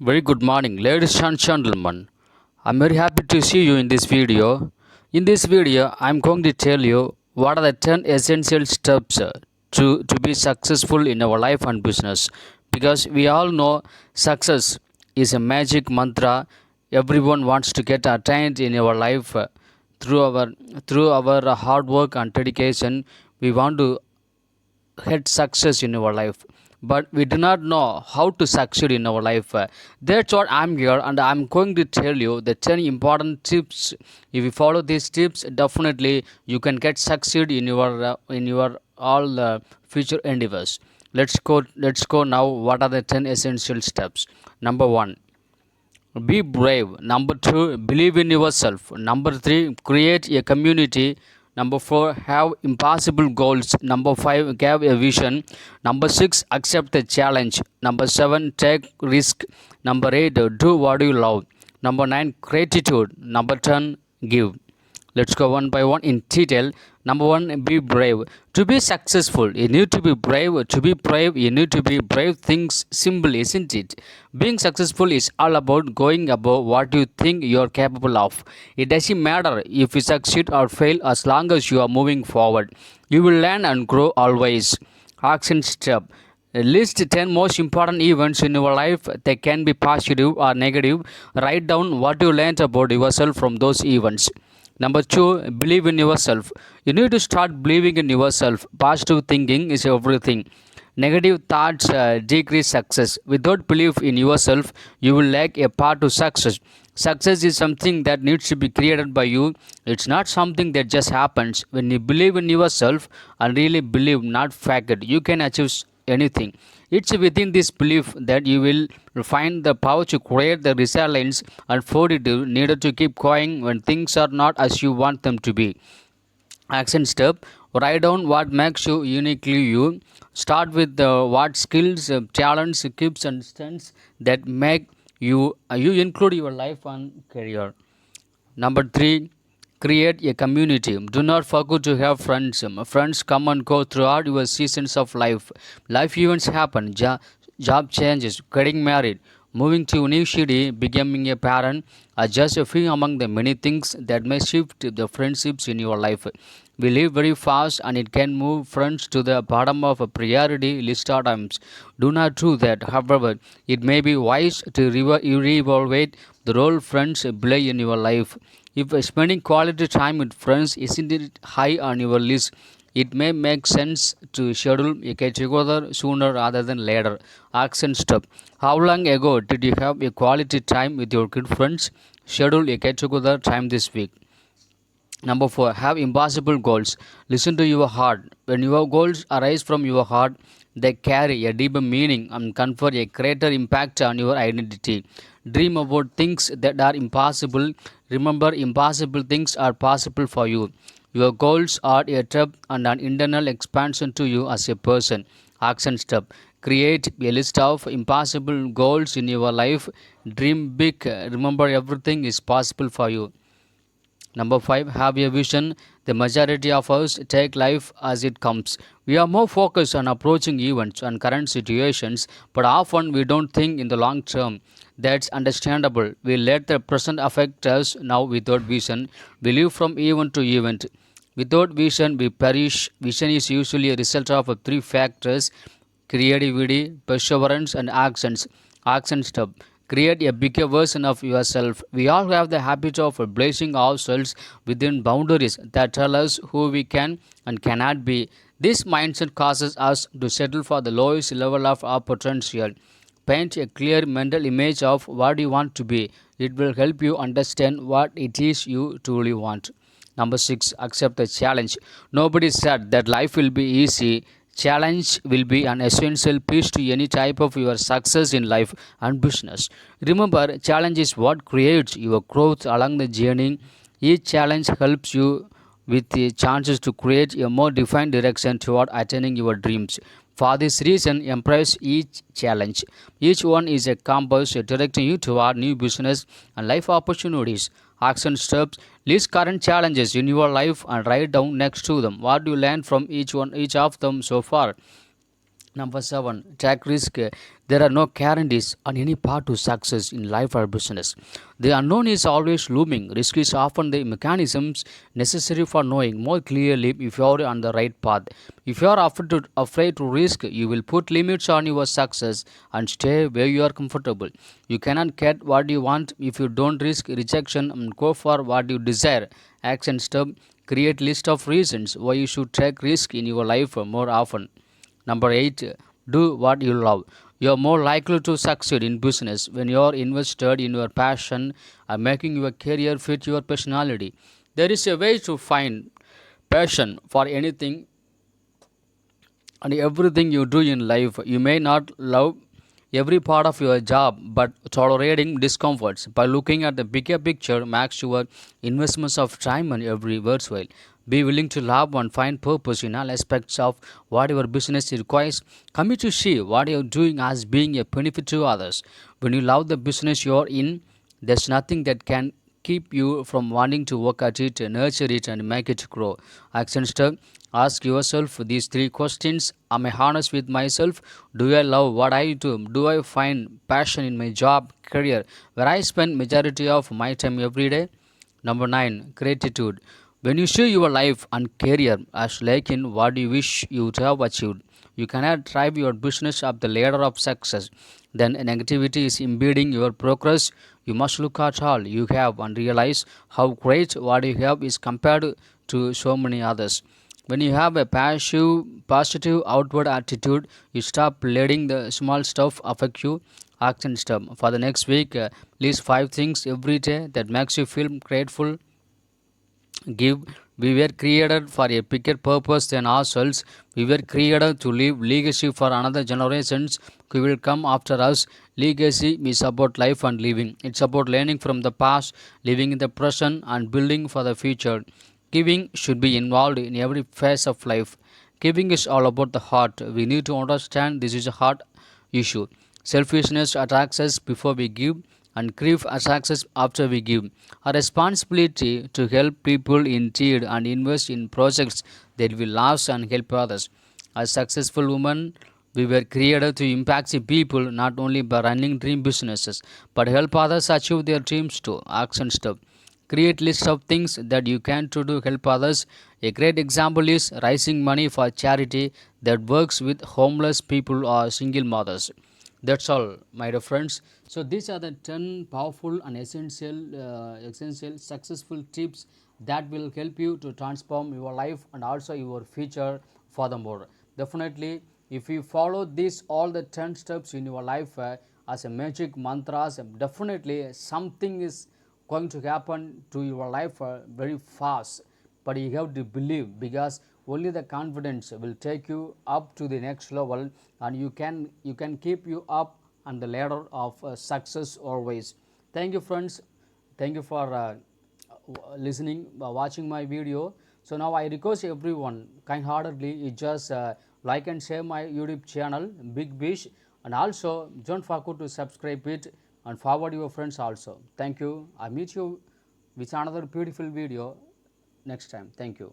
Very good morning, ladies and gentlemen. I'm very happy to see you in this video. In this video, I'm going to tell you what are the 10 essential steps to be successful in our life and business. Because we all know success is a magic mantra everyone wants to get attained in our life through our through our hard work and dedication. We want to had success in our life, but we do not know how to succeed in our life. That's what I'm here, and I'm going to tell you the 10 important tips. If you follow these tips, definitely you can get succeed in your all future endeavors. Let's go now. What are the 10 essential steps? Number 1, be brave. Number 2, believe in yourself. Number 3, create a community. Number 4, have impossible goals. Number 5, have a vision. Number 6, accept the challenge. Number 7, take risk. Number 8, do what you love. Number 9, gratitude. Number 10, give. Let's go one by one in detail. Number 1, be brave. To be successful, you need to be brave. To be brave, you need to be brave. Things simple, isn't it? Being successful is all about going above what you think you are capable of. It doesn't matter if you succeed or fail as long as you are moving forward. You will learn and grow always. Action step. List 10 most important events in your life. They can be positive or negative. Write down what you learned about yourself from those events. Number 2, believe in yourself. You need to start believing in yourself. Positive thinking is everything. Negative thoughts decrease success. Without belief in yourself, you will lack a part to success. Success is something that needs to be created by you. It's not something that just happens. When you believe in yourself and really believe, not fake it, you can achieve anything. It's within this belief that you will find the power to create the resilience and fortitude needed to keep going when things are not as you want them to be. Action step. Write down what makes you uniquely you. Start with what skills, talents, equips, and strengths that make you include your life and career. Number 3, create a community. Do not forget to have friends. Friends come and go throughout your seasons of life. Life events happen, job changes, getting married, moving to a new city, becoming a parent are just a few among the many things that may shift the friendships in your life. We live very fast and it can move friends to the bottom of a priority list at times. Do not do that. However, it may be wise to reevaluate the role friends play in your life. If spending quality time with friends isn't it high on your list, it may make sense to schedule a get together sooner rather than later. Action step. How long ago did you have a quality time with your good friends? Schedule a get together time this week. Number 4, have impossible goals. Listen to your heart. When your goals arise from your heart, they carry a deeper meaning and confer a greater impact on your identity. Dream about things that are impossible. Remember, impossible things are possible for you. Your goals are a step and an internal expansion to you as a person. Action step. Create a list of impossible goals in your life. Dream big. Remember, everything is possible for you. Number 5, have a vision. The majority of us take life as it comes. We are more focused on approaching events and current situations, but often we don't think in the long term. That's understandable. We let the present affect us now without vision. We live from event to event. Without vision, we perish. Vision is usually a result of three factors: creativity, perseverance, and actions. Action step. Create a bigger version of yourself. We all have the habit of placing ourselves within boundaries that tell us who we can and cannot be. This mindset causes us to settle for the lowest level of our potential. Paint a clear mental image of what you want to be. It will help you understand what it is you truly want. Number 6, accept the challenge. Nobody said that life will be easy. Challenge will be an essential piece to any type of your success in life and business. Remember, challenge is what creates your growth along the journey. Each challenge helps you with the chances to create a more defined direction toward attaining your dreams. For this reason, embrace each challenge. Each one is a compass directing you toward new business and life opportunities. Action steps. List current challenges in your life and write down next to them what you learned from each of them so far. Number 7, take risk. There are no guarantees on any path to success in life or business. The unknown is always looming. Risk is often the mechanisms necessary for knowing more clearly if you are on the right path. If you are afraid to risk, you will put limits on your success and stay where you are comfortable. You cannot get what you want if you don't risk rejection and go for what you desire. Action step. Create list of reasons why you should take risk in your life more often. Number 8, do what you love. You are more likely to succeed in business when you are invested in your passion and making your career fit your personality. There is a way to find passion for anything and everything you do in life. You may not love every part of your job, but tolerating discomforts by looking at the bigger picture makes your investments of time and every worthwhile. Be willing to love and find purpose in all aspects of what your business requires. Commit to see what you're doing as being a benefit to others. When you love the business you're in, there's nothing that can keep you from wanting to work at it, nurture it, and make it grow. Action step. Ask yourself these three questions. Am I honest with myself? Do I love what I do? Do I find passion in my job, career, where I spend majority of my time every day? Number 9, gratitude. When you see your life and career as like in what you wish you would have achieved, you cannot drive your business up the ladder of success. Then negativity is impeding your progress. You must look at all you have and realize how great what you have is compared to so many others. When you have a positive outward attitude, you stop letting the small stuff affect you. Action step for the next week. List 5 things every day that makes you feel grateful. Give. We were created for a bigger purpose than ourselves. We were created to leave legacy for another generations who will come after us. Legacy is about life and living. It's about learning from the past, living in the present, and building for the future. Giving should be involved in every phase of life. Giving is all about the heart. We need to understand this is a heart issue. Selfishness attacks us before we give, and grief attacks us after we give. Our responsibility to help people in need and invest in projects that will last and help others. As successful women, we were created to impact the people not only by running dream businesses but help others achieve their dreams too. Action step. Create list of things that you can to do help others. A great example is raising money for charity that works with homeless people or single mothers. That's all, my dear friends. So these are the 10 powerful and essential successful tips that will help you to transform your life and also your future. Furthermore, definitely, if you follow this all the 10 steps in your life as a magic mantras, definitely something is going to happen to your life very fast. But you have to believe, because only the confidence will take you up to the next level, and you can keep you up on the ladder of success always. Thank you, friends. Thank you for listening, watching my video. So now I request everyone kind heartedly, you just like and share my YouTube channel Big Bish, and also don't forget to subscribe it and forward your friends also. Thank you. I meet you with another beautiful video next time. Thank you.